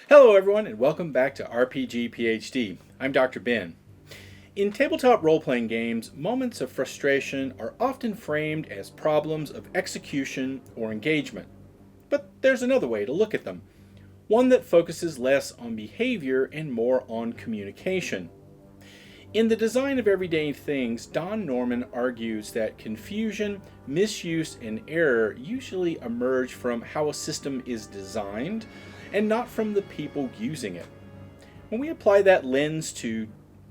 Hello everyone and welcome back to RPG PhD. I'm Dr. Ben. In tabletop role-playing games, moments of frustration are often framed as problems of execution or engagement. But there's another way to look at them, one that focuses less on behavior and more on communication. In The Design of Everyday Things, Don Norman argues that confusion, misuse, and error usually emerge from how a system is designed and not from the people using it. When we apply that lens to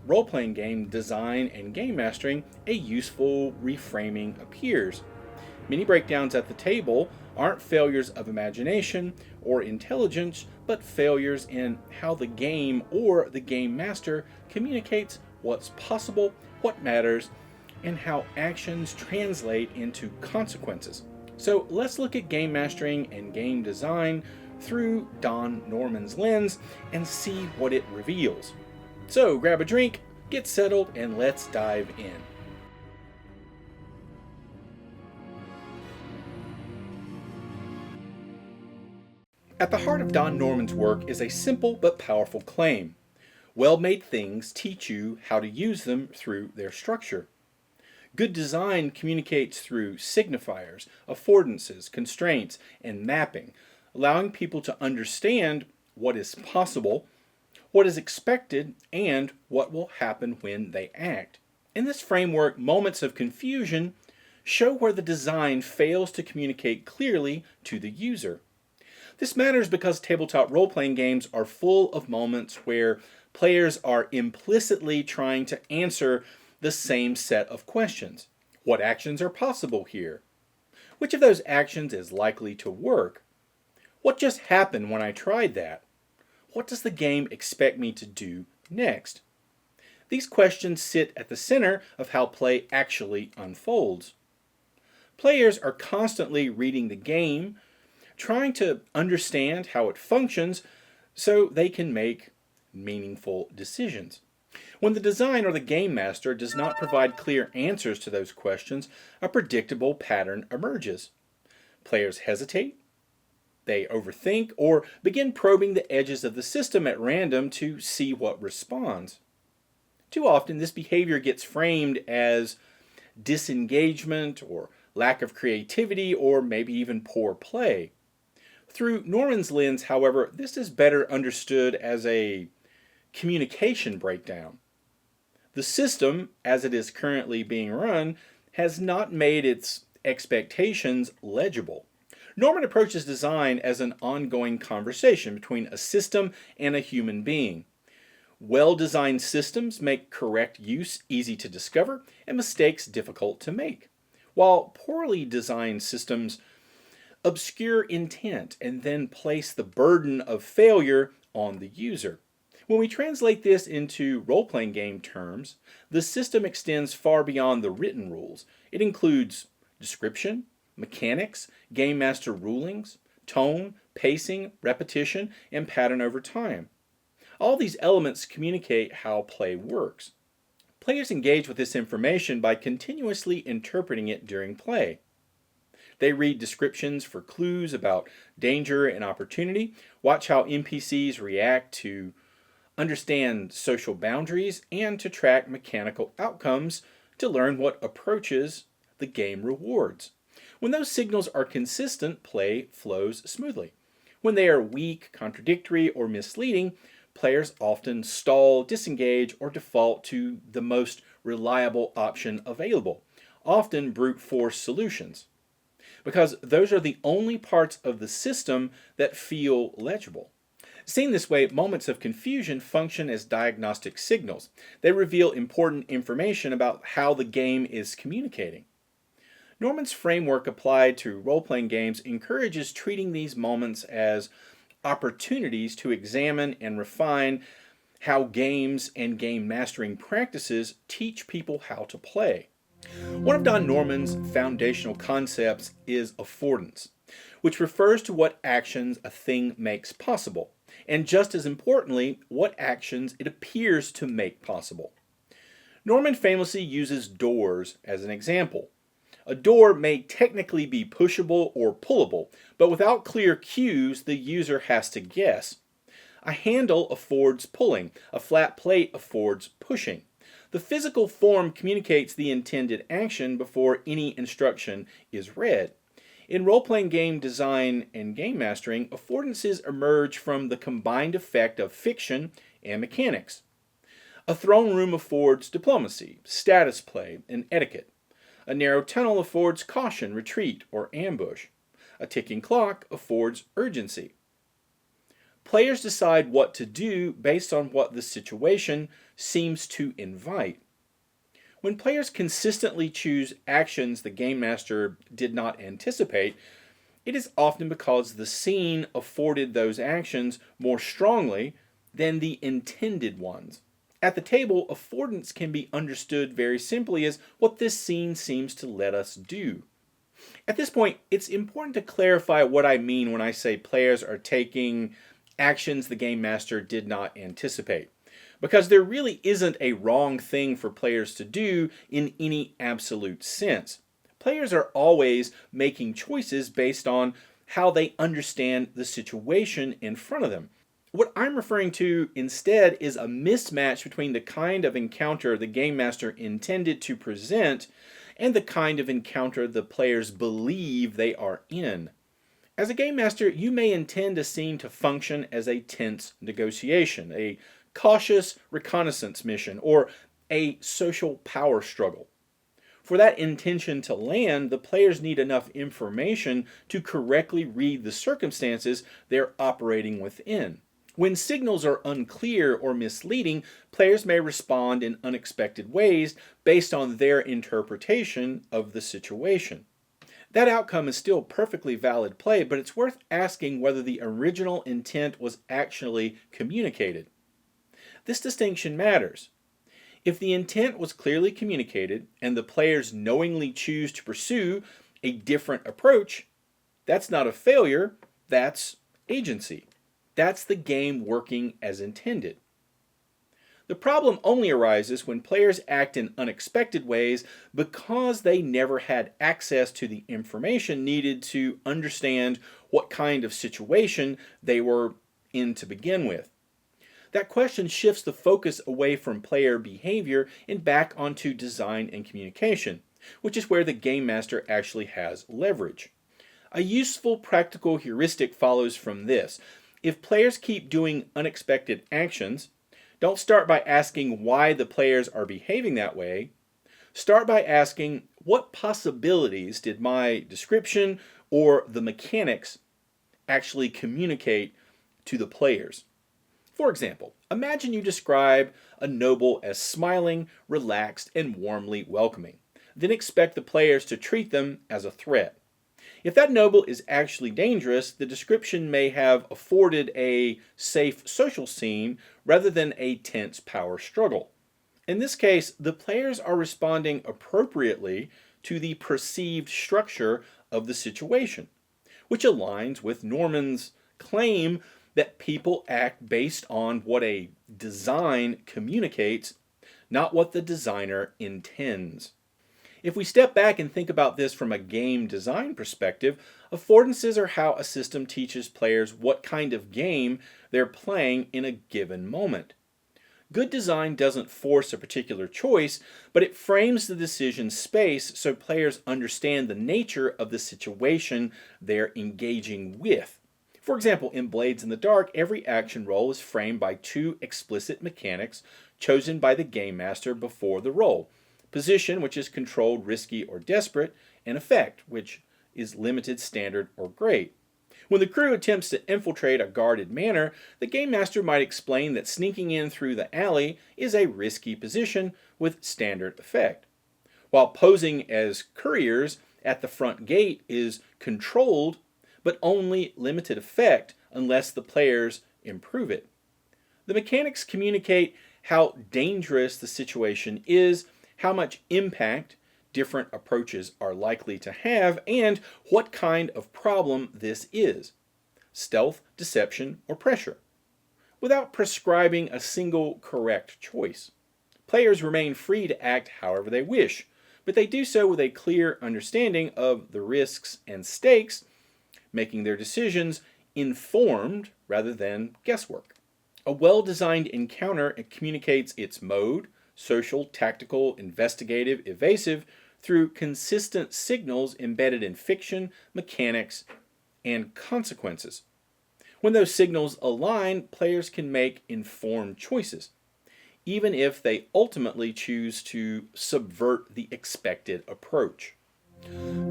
role-playing game design and game mastering, a useful reframing appears. Many breakdowns at the table aren't failures of imagination or intelligence, but failures in how the game or the game master communicates what's possible, what matters, and how actions translate into consequences. So let's look at game mastering and game design through Don Norman's lens and see what it reveals. So grab a drink, get settled, and let's dive in. At the heart of Don Norman's work is a simple but powerful claim. Well-made things teach you how to use them through their structure. Good design communicates through signifiers, affordances, constraints, and mapping, allowing people to understand what is possible, what is expected, and what will happen when they act. In this framework, moments of confusion show where the design fails to communicate clearly to the user. This matters because tabletop role-playing games are full of moments where players are implicitly trying to answer the same set of questions. What actions are possible here? Which of those actions is likely to work? What just happened when I tried that? What does the game expect me to do next? These questions sit at the center of how play actually unfolds. Players are constantly reading the game, trying to understand how it functions so they can make meaningful decisions. When the design or the game master does not provide clear answers to those questions, a predictable pattern emerges. Players hesitate, they overthink, or begin probing the edges of the system at random to see what responds. Too often, this behavior gets framed as disengagement or lack of creativity or maybe even poor play. Through Norman's lens, however, this is better understood as a communication breakdown. The system, as it is currently being run, has not made its expectations legible. Norman approaches design as an ongoing conversation between a system and a human being. Well-designed systems make correct use easy to discover and mistakes difficult to make, while poorly designed systems obscure intent and then place the burden of failure on the user. When we translate this into role-playing game terms, the system extends far beyond the written rules. It includes description, mechanics, game master rulings, tone, pacing, repetition, and pattern over time. All these elements communicate how play works. Players engage with this information by continuously interpreting it during play. They read descriptions for clues about danger and opportunity, watch how NPCs react to understand social boundaries, and to track mechanical outcomes to learn what approaches the game rewards. When those signals are consistent, play flows smoothly. When they are weak, contradictory, or misleading, players often stall, disengage, or default to the most reliable option available, often brute force solutions, because those are the only parts of the system that feel legible. Seen this way, moments of confusion function as diagnostic signals. They reveal important information about how the game is communicating. Norman's framework applied to role-playing games encourages treating these moments as opportunities to examine and refine how games and game mastering practices teach people how to play. One of Don Norman's foundational concepts is affordance, which refers to what actions a thing makes possible, and just as importantly, what actions it appears to make possible. Norman famously uses doors as an example. A door may technically be pushable or pullable, but without clear cues, the user has to guess. A handle affords pulling. A flat plate affords pushing. The physical form communicates the intended action before any instruction is read. In role-playing game design and game mastering, affordances emerge from the combined effect of fiction and mechanics. A throne room affords diplomacy, status play, and etiquette. A narrow tunnel affords caution, retreat, or ambush. A ticking clock affords urgency. Players decide what to do based on what the situation seems to invite. When players consistently choose actions the game master did not anticipate, it is often because the scene afforded those actions more strongly than the intended ones. At the table, affordance can be understood very simply as what this scene seems to let us do. At this point, it's important to clarify what I mean when I say players are taking actions the game master did not anticipate, because there really isn't a wrong thing for players to do in any absolute sense. Players are always making choices based on how they understand the situation in front of them. What I'm referring to instead is a mismatch between the kind of encounter the game master intended to present and the kind of encounter the players believe they are in. As a game master, you may intend a scene to function as a tense negotiation, a cautious reconnaissance mission, or a social power struggle. For that intention to land, the players need enough information to correctly read the circumstances they're operating within. When signals are unclear or misleading, players may respond in unexpected ways based on their interpretation of the situation. That outcome is still perfectly valid play, but it's worth asking whether the original intent was actually communicated. This distinction matters. If the intent was clearly communicated and the players knowingly choose to pursue a different approach, that's not a failure, that's agency. That's the game working as intended. The problem only arises when players act in unexpected ways because they never had access to the information needed to understand what kind of situation they were in to begin with. That question shifts the focus away from player behavior and back onto design and communication, which is where the game master actually has leverage. A useful practical heuristic follows from this. If players keep doing unexpected actions, don't start by asking why the players are behaving that way. Start by asking, what possibilities did my description or the mechanics actually communicate to the players? For example, imagine you describe a noble as smiling, relaxed, and warmly welcoming. Then expect the players to treat them as a threat. If that noble is actually dangerous, the description may have afforded a safe social scene rather than a tense power struggle. In this case, the players are responding appropriately to the perceived structure of the situation, which aligns with Norman's claim that people act based on what a design communicates, not what the designer intends. If we step back and think about this from a game design perspective, affordances are how a system teaches players what kind of game they're playing in a given moment. Good design doesn't force a particular choice, but it frames the decision space so players understand the nature of the situation they're engaging with. For example, in Blades in the Dark, every action roll is framed by two explicit mechanics chosen by the game master before the roll. Position, which is controlled, risky, or desperate, and effect, which is limited, standard, or great. When the crew attempts to infiltrate a guarded manor, the game master might explain that sneaking in through the alley is a risky position with standard effect, while posing as couriers at the front gate is controlled but only limited effect unless the players improve it. The mechanics communicate how dangerous the situation is, how much impact different approaches are likely to have, and what kind of problem this is: stealth, deception, or pressure, without prescribing a single correct choice. Players remain free to act however they wish, but they do so with a clear understanding of the risks and stakes, making their decisions informed rather than guesswork. A well-designed encounter communicates its mode, social, tactical, investigative, evasive, through consistent signals embedded in fiction, mechanics, and consequences. When those signals align, players can make informed choices, even if they ultimately choose to subvert the expected approach.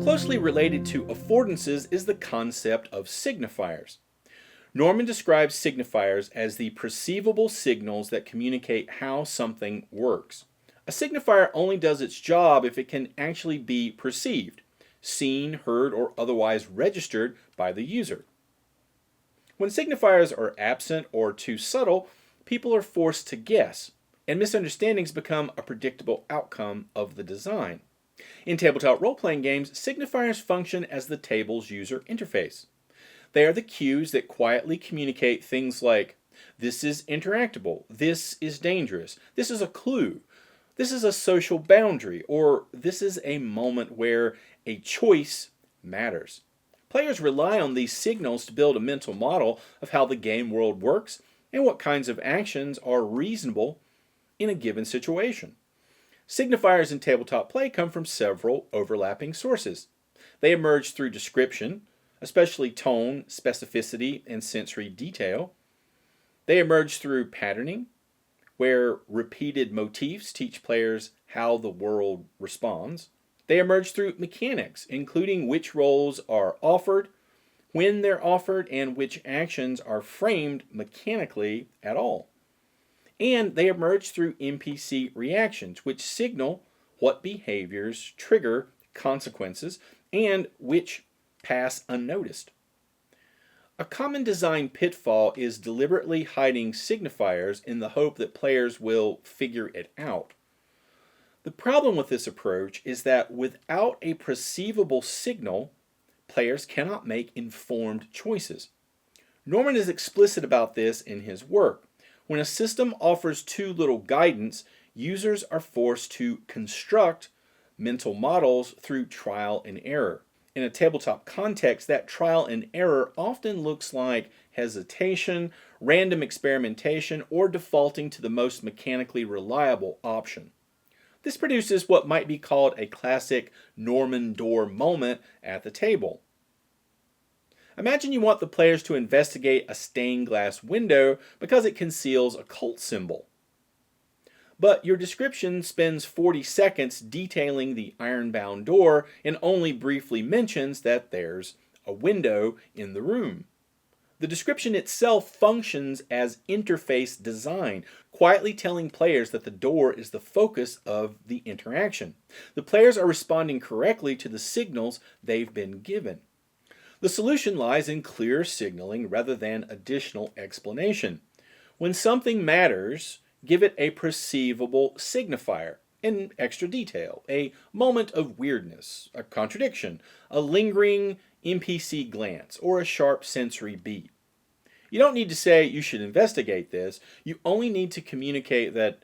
Closely related to affordances is the concept of signifiers. Norman describes signifiers as the perceivable signals that communicate how something works. A signifier only does its job if it can actually be perceived, seen, heard, or otherwise registered by the user. When signifiers are absent or too subtle, people are forced to guess, and misunderstandings become a predictable outcome of the design. In tabletop role-playing games, signifiers function as the table's user interface. They are the cues that quietly communicate things like, this is interactable, this is dangerous, this is a clue, this is a social boundary, or this is a moment where a choice matters. Players rely on these signals to build a mental model of how the game world works and what kinds of actions are reasonable in a given situation. Signifiers in tabletop play come from several overlapping sources. They emerge through description, especially tone, specificity, and sensory detail. They emerge through patterning, where repeated motifs teach players how the world responds. They emerge through mechanics, including which roles are offered, when they're offered, and which actions are framed mechanically at all. And they emerge through NPC reactions, which signal what behaviors trigger consequences and which pass unnoticed. A common design pitfall is deliberately hiding signifiers in the hope that players will figure it out. The problem with this approach is that without a perceivable signal, players cannot make informed choices. Norman is explicit about this in his work. When a system offers too little guidance, users are forced to construct mental models through trial and error. In a tabletop context, that trial and error often looks like hesitation, random experimentation, or defaulting to the most mechanically reliable option. This produces what might be called a classic Norman door moment at the table. Imagine you want the players to investigate a stained glass window because it conceals a cult symbol. But your description spends 40 seconds detailing the iron-bound door and only briefly mentions that there's a window in the room. The description itself functions as interface design, quietly telling players that the door is the focus of the interaction. The players are responding correctly to the signals they've been given. The solution lies in clear signaling rather than additional explanation. When something matters, give it a perceivable signifier, in extra detail, a moment of weirdness, a contradiction, a lingering NPC glance, or a sharp sensory beat. You don't need to say you should investigate this, you only need to communicate that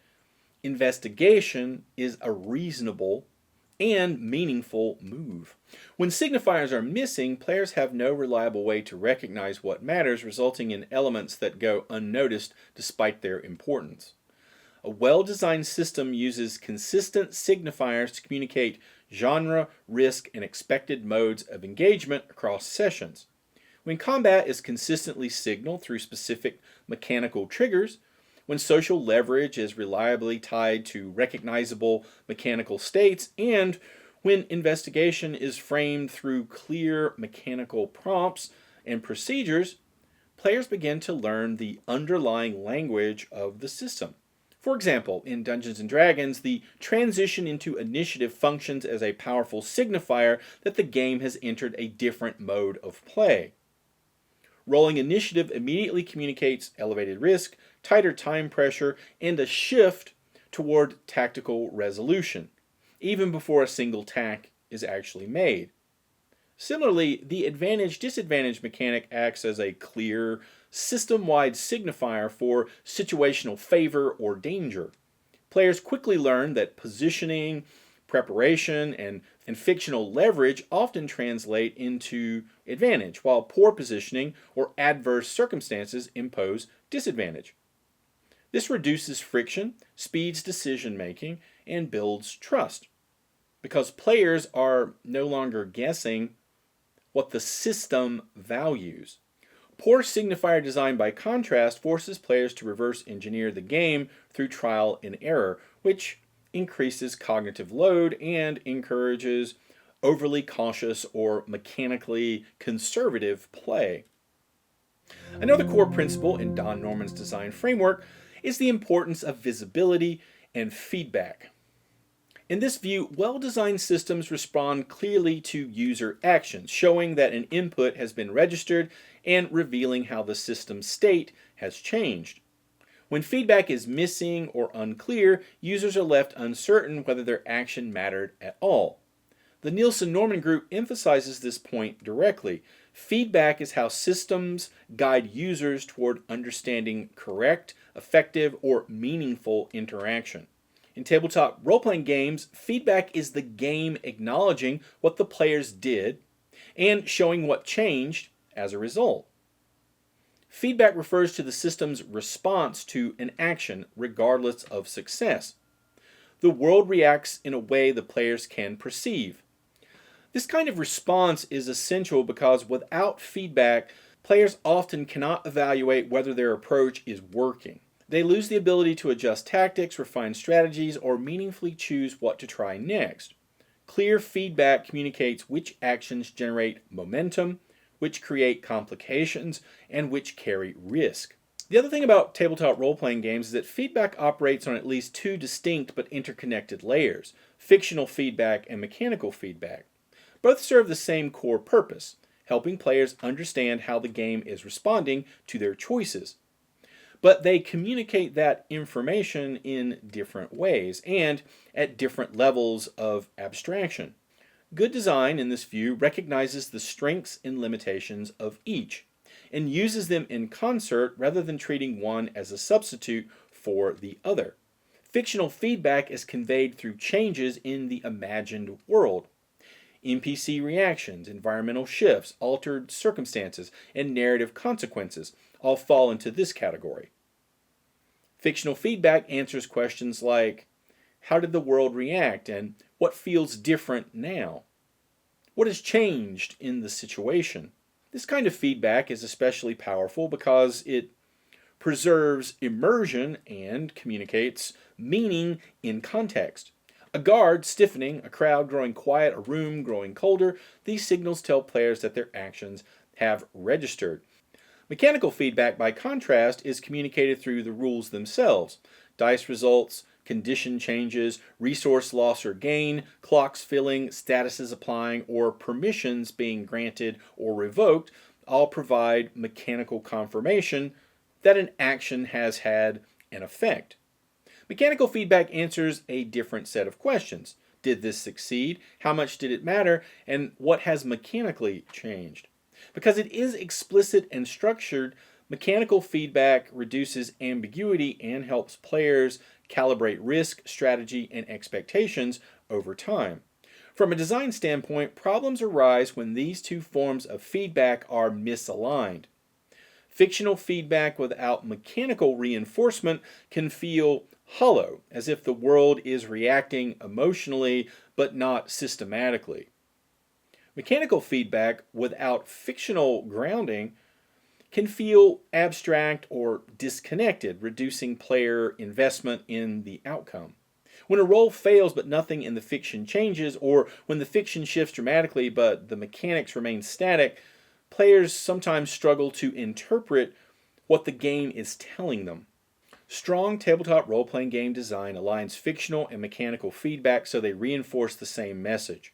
investigation is a reasonable and meaningful move. When signifiers are missing, players have no reliable way to recognize what matters, resulting in elements that go unnoticed despite their importance. A well-designed system uses consistent signifiers to communicate genre, risk, and expected modes of engagement across sessions. When combat is consistently signaled through specific mechanical triggers, when social leverage is reliably tied to recognizable mechanical states, and when investigation is framed through clear mechanical prompts and procedures, players begin to learn the underlying language of the system. For example, in Dungeons & Dragons, the transition into initiative functions as a powerful signifier that the game has entered a different mode of play. Rolling initiative immediately communicates elevated risk, tighter time pressure, and a shift toward tactical resolution, even before a single attack is actually made. Similarly, the advantage-disadvantage mechanic acts as a clear, system-wide signifier for situational favor or danger. Players quickly learn that positioning, preparation, and fictional leverage often translate into advantage, while poor positioning or adverse circumstances impose disadvantage. This reduces friction, speeds decision making, and builds trust because players are no longer guessing what the system values. Poor signifier design, by contrast, forces players to reverse engineer the game through trial and error, which increases cognitive load and encourages overly cautious or mechanically conservative play. Another core principle in Don Norman's design framework is the importance of visibility and feedback. In this view, well-designed systems respond clearly to user actions, showing that an input has been registered and revealing how the system's state has changed. When feedback is missing or unclear, users are left uncertain whether their action mattered at all. The Nielsen-Norman group emphasizes this point directly. Feedback is how systems guide users toward understanding correct, effective, or meaningful interaction. In tabletop role-playing games, feedback is the game acknowledging what the players did and showing what changed as a result. Feedback refers to the system's response to an action, regardless of success. The world reacts in a way the players can perceive. This kind of response is essential because without feedback, players often cannot evaluate whether their approach is working. They lose the ability to adjust tactics, refine strategies, or meaningfully choose what to try next. Clear feedback communicates which actions generate momentum, which create complications, and which carry risk. The other thing about tabletop role-playing games is that feedback operates on at least two distinct but interconnected layers: fictional feedback and mechanical feedback. Both serve the same core purpose, helping players understand how the game is responding to their choices. But they communicate that information in different ways and at different levels of abstraction. Good design, in this view, recognizes the strengths and limitations of each and uses them in concert rather than treating one as a substitute for the other. Fictional feedback is conveyed through changes in the imagined world. NPC reactions, environmental shifts, altered circumstances, and narrative consequences all fall into this category. Fictional feedback answers questions like, how did the world react and what feels different now? What has changed in the situation? This kind of feedback is especially powerful because it preserves immersion and communicates meaning in context. A guard stiffening, a crowd growing quiet, a room growing colder, these signals tell players that their actions have registered. Mechanical feedback, by contrast, is communicated through the rules themselves. Dice results, condition changes, resource loss or gain, clocks filling, statuses applying, or permissions being granted or revoked all provide mechanical confirmation that an action has had an effect. Mechanical feedback answers a different set of questions. Did this succeed? How much did it matter? And what has mechanically changed? Because it is explicit and structured, mechanical feedback reduces ambiguity and helps players calibrate risk, strategy, and expectations over time. From a design standpoint, problems arise when these two forms of feedback are misaligned. Fictional feedback without mechanical reinforcement can feel hollow, as if the world is reacting emotionally but not systematically. Mechanical feedback without fictional grounding can feel abstract or disconnected, reducing player investment in the outcome. When a role fails but nothing in the fiction changes, or when the fiction shifts dramatically but the mechanics remain static, players sometimes struggle to interpret what the game is telling them. Strong tabletop role-playing game design aligns fictional and mechanical feedback so they reinforce the same message.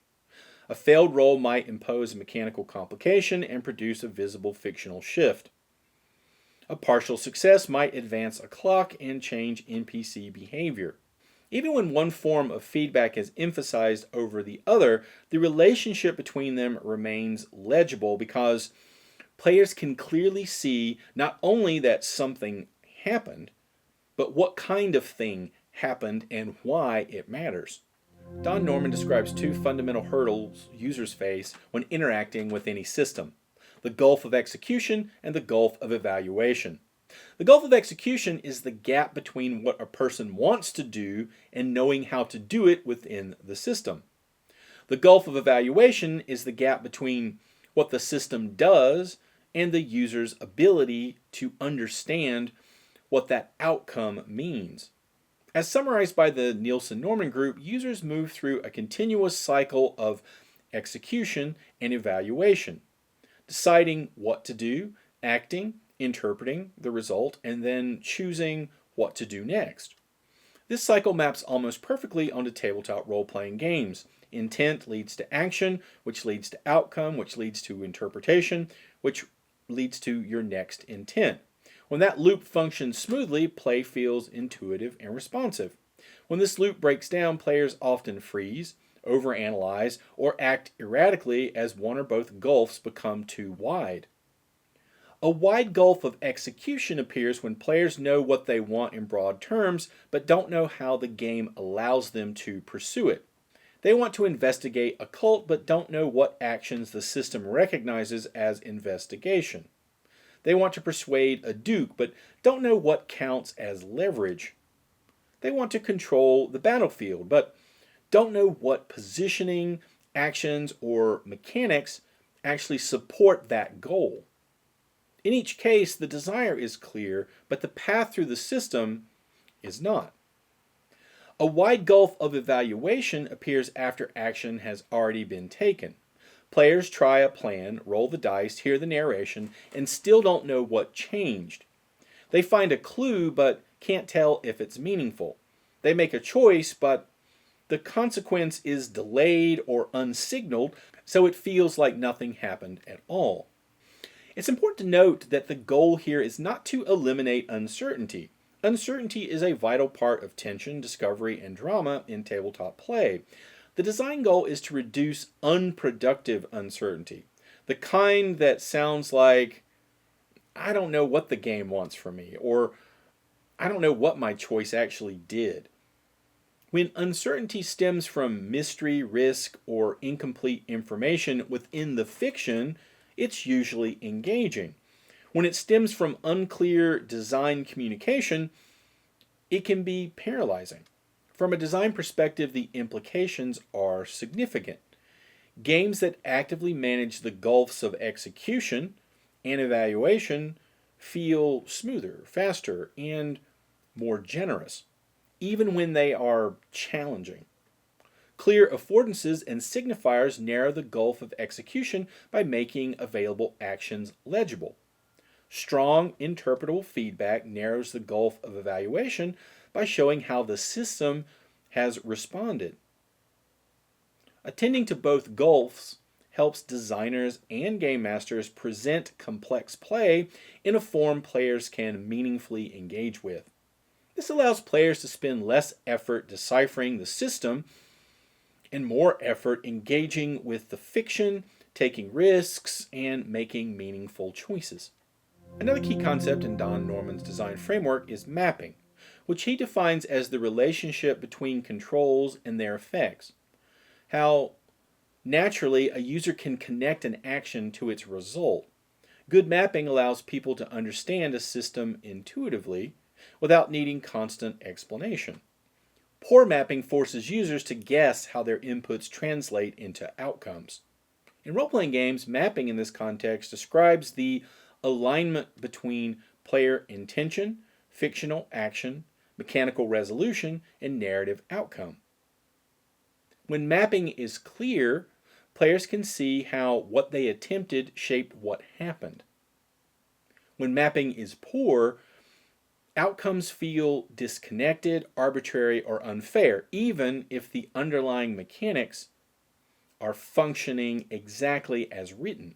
A failed roll might impose a mechanical complication and produce a visible fictional shift. A partial success might advance a clock and change NPC behavior. Even when one form of feedback is emphasized over the other, the relationship between them remains legible because players can clearly see not only that something happened, but what kind of thing happened and why it matters. Don Norman describes two fundamental hurdles users face when interacting with any system: the gulf of execution and the gulf of evaluation. The gulf of execution is the gap between what a person wants to do and knowing how to do it within the system. The gulf of evaluation is the gap between what the system does and the user's ability to understand what that outcome means. As summarized by the Nielsen-Norman group, users move through a continuous cycle of execution and evaluation, deciding what to do, acting, interpreting the result, and then choosing what to do next. This cycle maps almost perfectly onto tabletop role-playing games. Intent leads to action, which leads to outcome, which leads to interpretation, which leads to your next intent. When that loop functions smoothly, play feels intuitive and responsive. When this loop breaks down, players often freeze, overanalyze, or act erratically as one or both gulfs become too wide. A wide gulf of execution appears when players know what they want in broad terms, but don't know how the game allows them to pursue it. They want to investigate a cult, but don't know what actions the system recognizes as investigation. They want to persuade a duke, but don't know what counts as leverage. They want to control the battlefield, but don't know what positioning, actions, or mechanics actually support that goal. In each case, the desire is clear, but the path through the system is not. A wide gulf of evaluation appears after action has already been taken. Players try a plan, roll the dice, hear the narration, and still don't know what changed. They find a clue, but can't tell if it's meaningful. They make a choice, but the consequence is delayed or unsignaled, so it feels like nothing happened at all. It's important to note that the goal here is not to eliminate uncertainty. Uncertainty is a vital part of tension, discovery, and drama in tabletop play. The design goal is to reduce unproductive uncertainty, the kind that sounds like, I don't know what the game wants from me, or I don't know what my choice actually did. When uncertainty stems from mystery, risk, or incomplete information within the fiction, it's usually engaging. When it stems from unclear design communication, it can be paralyzing. From a design perspective, the implications are significant. Games that actively manage the gulfs of execution and evaluation feel smoother, faster, and more generous, even when they are challenging. Clear affordances and signifiers narrow the gulf of execution by making available actions legible. Strong interpretable feedback narrows the gulf of evaluation by showing how the system has responded. Attending to both gulfs helps designers and game masters present complex play in a form players can meaningfully engage with. This allows players to spend less effort deciphering the system and more effort engaging with the fiction, taking risks, and making meaningful choices. Another key concept in Don Norman's design framework is mapping, which he defines as the relationship between controls and their effects. How naturally a user can connect an action to its result. Good mapping allows people to understand a system intuitively without needing constant explanation. Poor mapping forces users to guess how their inputs translate into outcomes. In role-playing games, mapping in this context describes the alignment between player intention, fictional action, mechanical resolution, and narrative outcome. When mapping is clear, players can see how what they attempted shaped what happened. When mapping is poor, outcomes feel disconnected, arbitrary, or unfair, even if the underlying mechanics are functioning exactly as written.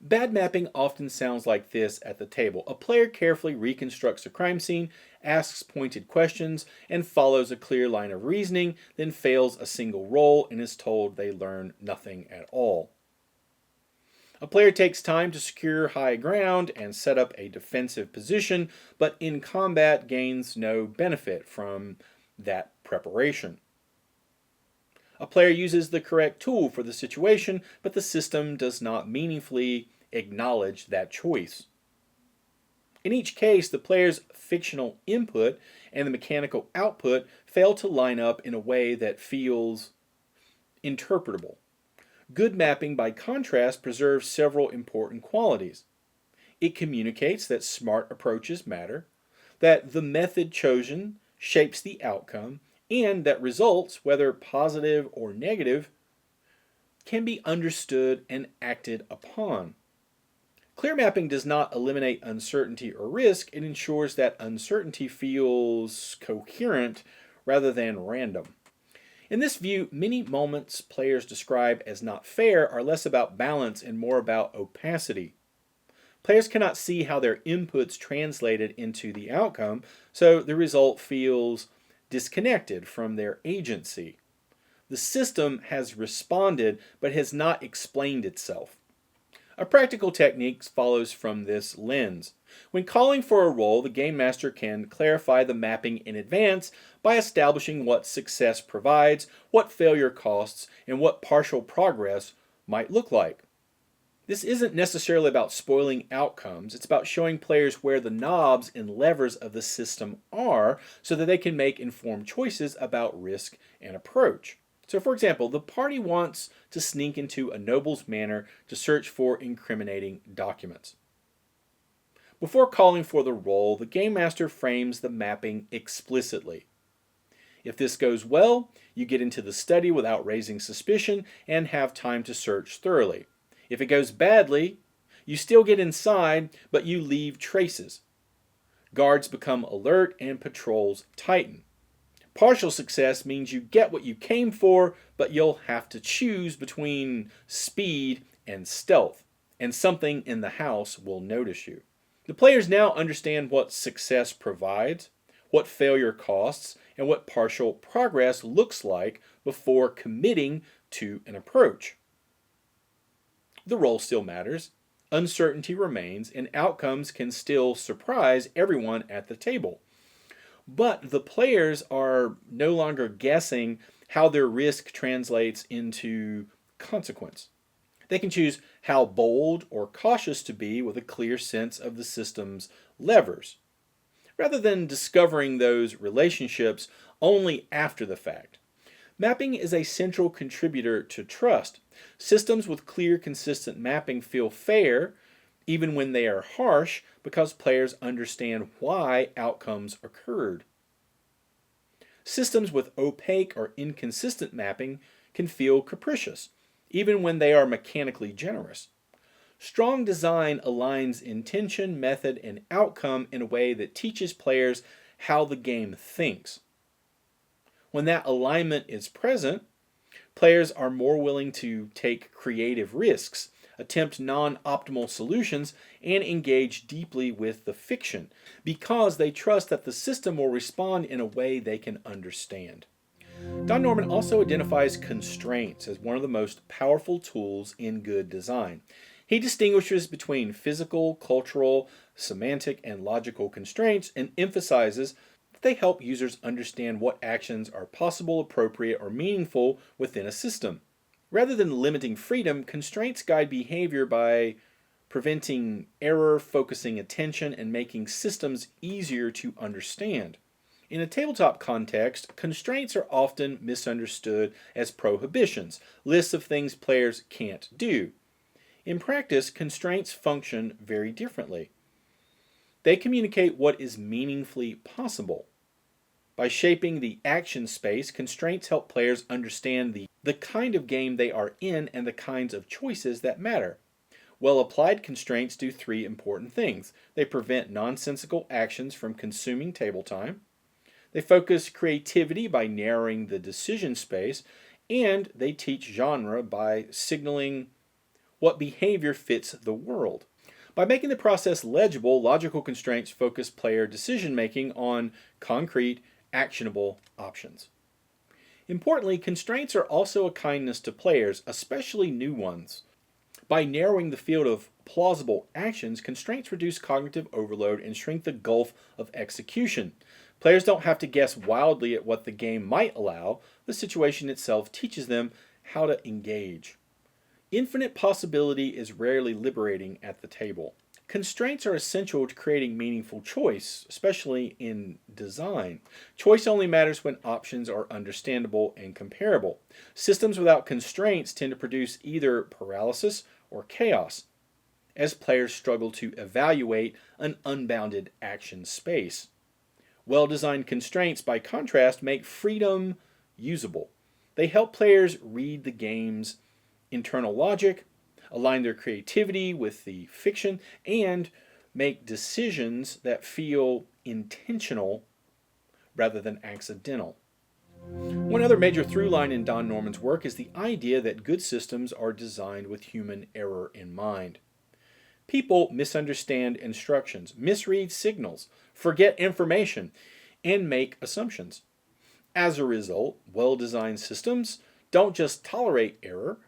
Bad mapping often sounds like this at the table. A player carefully reconstructs a crime scene, asks pointed questions, and follows a clear line of reasoning, then fails a single roll and is told they learn nothing at all. A player takes time to secure high ground and set up a defensive position, but in combat gains no benefit from that preparation. A player uses the correct tool for the situation, but the system does not meaningfully acknowledge that choice. In each case, the player's fictional input and the mechanical output fail to line up in a way that feels interpretable. Good mapping, by contrast, preserves several important qualities. It communicates that smart approaches matter, that the method chosen shapes the outcome, and that results, whether positive or negative, can be understood and acted upon. Clear mapping does not eliminate uncertainty or risk, it ensures that uncertainty feels coherent rather than random. In this view, many moments players describe as not fair are less about balance and more about opacity. Players cannot see how their inputs translated into the outcome, so the result feels disconnected from their agency. The system has responded but has not explained itself. A practical technique follows from this lens. When calling for a roll, the game master can clarify the mapping in advance by establishing what success provides, what failure costs, and what partial progress might look like. This isn't necessarily about spoiling outcomes, it's about showing players where the knobs and levers of the system are so that they can make informed choices about risk and approach. So, for example, the party wants to sneak into a noble's manor to search for incriminating documents. Before calling for the roll, the game master frames the mapping explicitly. If this goes well, you get into the study without raising suspicion and have time to search thoroughly. If it goes badly, you still get inside, but you leave traces. Guards become alert and patrols tighten. Partial success means you get what you came for, but you'll have to choose between speed and stealth, and something in the house will notice you. The players now understand what success provides, what failure costs, and what partial progress looks like before committing to an approach. The roll still matters, uncertainty remains, and outcomes can still surprise everyone at the table. But the players are no longer guessing how their risk translates into consequence. They can choose how bold or cautious to be with a clear sense of the system's levers, rather than discovering those relationships only after the fact. Mapping is a central contributor to trust. Systems with clear, consistent mapping feel fair, even when they are harsh, because players understand why outcomes occurred. Systems with opaque or inconsistent mapping can feel capricious, even when they are mechanically generous. Strong design aligns intention, method, and outcome in a way that teaches players how the game thinks. When that alignment is present, players are more willing to take creative risks, attempt non-optimal solutions, and engage deeply with the fiction because they trust that the system will respond in a way they can understand. Don Norman also identifies constraints as one of the most powerful tools in good design. He distinguishes between physical, cultural, semantic, and logical constraints and emphasizes that they help users understand what actions are possible, appropriate, or meaningful within a system. Rather than limiting freedom, constraints guide behavior by preventing error, focusing attention, and making systems easier to understand. In a tabletop context, constraints are often misunderstood as prohibitions, lists of things players can't do. In practice, constraints function very differently. They communicate what is meaningfully possible. By shaping the action space, constraints help players understand the kind of game they are in and the kinds of choices that matter. Well-applied constraints do three important things. They prevent nonsensical actions from consuming table time. They focus creativity by narrowing the decision space. And they teach genre by signaling what behavior fits the world. By making the process legible, logical constraints focus player decision-making on concrete, actionable options. Importantly, constraints are also a kindness to players, especially new ones. By narrowing the field of plausible actions, constraints reduce cognitive overload and shrink the gulf of execution. Players don't have to guess wildly at what the game might allow. The situation itself teaches them how to engage. Infinite possibility is rarely liberating at the table. Constraints are essential to creating meaningful choice, especially in design. Choice only matters when options are understandable and comparable. Systems without constraints tend to produce either paralysis or chaos, as players struggle to evaluate an unbounded action space. Well-designed constraints, by contrast, make freedom usable. They help players read the game's internal logic, align their creativity with the fiction, and make decisions that feel intentional rather than accidental. One other major through line in Don Norman's work is the idea that good systems are designed with human error in mind. People misunderstand instructions, misread signals, forget information, and make assumptions. As a result, well-designed systems don't just tolerate error,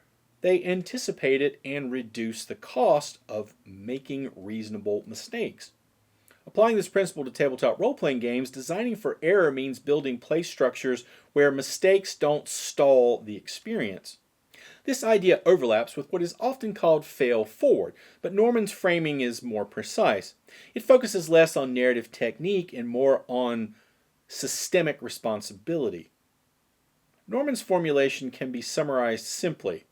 they anticipate it and reduce the cost of making reasonable mistakes. Applying this principle to tabletop role-playing games, designing for error means building play structures where mistakes don't stall the experience. This idea overlaps with what is often called fail forward, but Norman's framing is more precise. It focuses less on narrative technique and more on systemic responsibility. Norman's formulation can be summarized simply.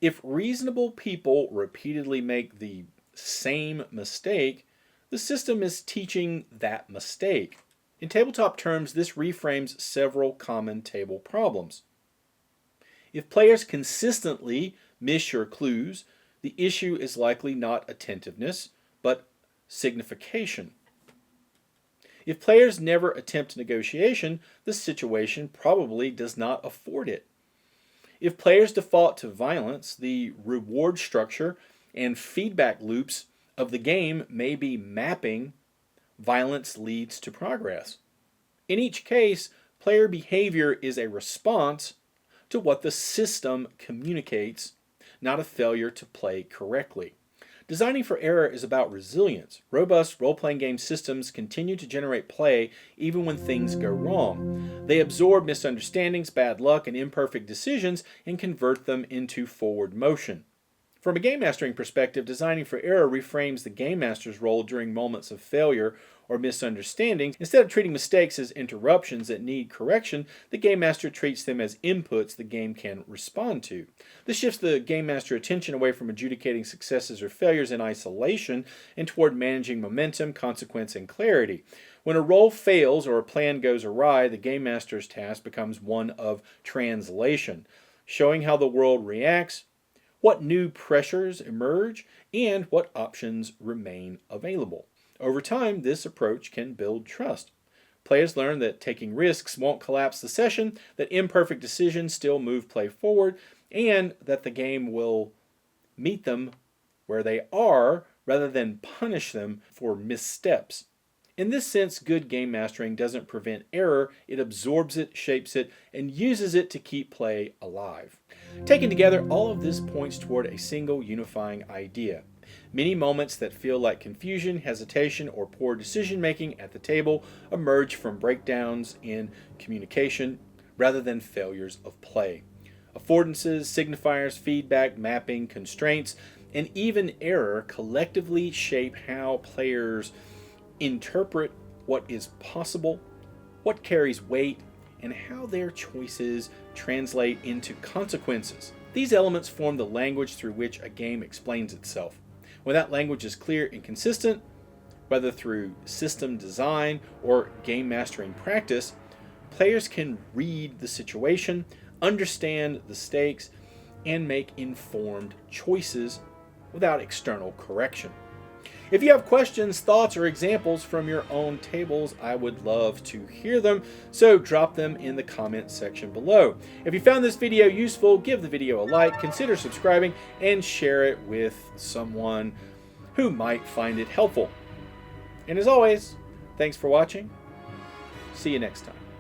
If reasonable people repeatedly make the same mistake, the system is teaching that mistake. In tabletop terms, this reframes several common table problems. If players consistently miss your clues, the issue is likely not attentiveness, but signification. If players never attempt negotiation, the situation probably does not afford it. If players default to violence, the reward structure and feedback loops of the game may be mapping violence leads to progress. In each case, player behavior is a response to what the system communicates, not a failure to play correctly. Designing for error is about resilience. Robust role-playing game systems continue to generate play even when things go wrong. They absorb misunderstandings, bad luck, and imperfect decisions and convert them into forward motion. From a game mastering perspective, designing for error reframes the game master's role during moments of failure or misunderstandings. Instead of treating mistakes as interruptions that need correction, the game master treats them as inputs the game can respond to. This shifts the game master attention away from adjudicating successes or failures in isolation and toward managing momentum, consequence, and clarity. When a role fails or a plan goes awry, the game master's task becomes one of translation, showing how the world reacts, what new pressures emerge, and what options remain available. Over time, this approach can build trust. Players learn that taking risks won't collapse the session, that imperfect decisions still move play forward, and that the game will meet them where they are rather than punish them for missteps. In this sense, good game mastering doesn't prevent error, it absorbs it, shapes it, and uses it to keep play alive. Taken together, all of this points toward a single unifying idea. Many moments that feel like confusion, hesitation, or poor decision-making at the table emerge from breakdowns in communication rather than failures of play. Affordances, signifiers, feedback, mapping, constraints, and even error collectively shape how players interpret what is possible, what carries weight, and how their choices translate into consequences. These elements form the language through which a game explains itself. When that language is clear and consistent, whether through system design or game mastering practice, players can read the situation, understand the stakes, and make informed choices without external correction. If you have questions, thoughts, or examples from your own tables, I would love to hear them, so drop them in the comments section below. If you found this video useful, give the video a like, consider subscribing, and share it with someone who might find it helpful. And as always, thanks for watching. See you next time.